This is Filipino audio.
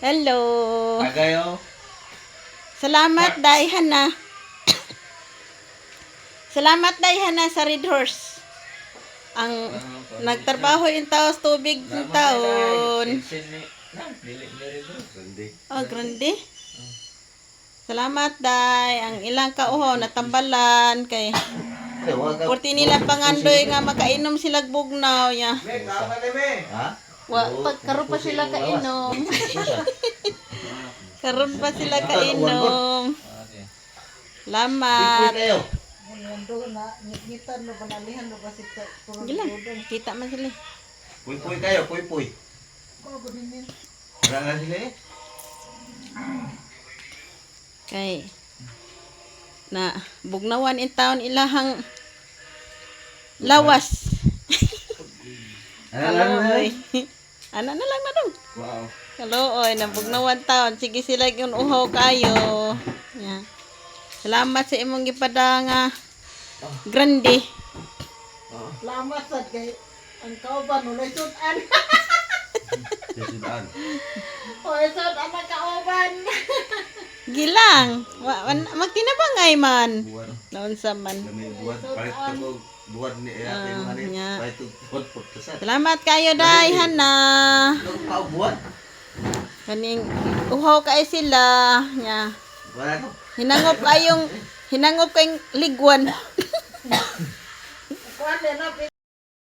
Hello. Agayo. Salamat dayhan na. Salamat dayhan na sa Red Horse. Ang nagtrabaho yung taos tubig ng taon. Oh, grande. Salamat day. Ang ilang kauho natambalan kay Porti nila pangandoy nga makainom sila bugnaw ya. Ha? Karon pa sila kainom. Karon pa sila kainom. Salamat. Gila, kita man sila. Puy-puy kayo, puy-puy. Wala na sila eh. Kay na bugnawan in town ilahang lawas. Kaloy. Ana na lang na dong. Wow. Kaloy na bugnawan town. Sige sila yung uhaw kayo. Ya. Salamat sa imong gipada nga grande. Salamat sa kay ang kauban ulay sudan. Sudan. Oy sudan ang kauban. Gilang. Magtinabangay man. Buwan. Naunsa man. Kami buwan. Palit ko buwan ni nya. Palit buwan po kasat. Salamat kayo day hana. Ang pao buwan. Kaning uhaw kay sila nya. Wala ko. Hinangop kayong ligwan. Kuan na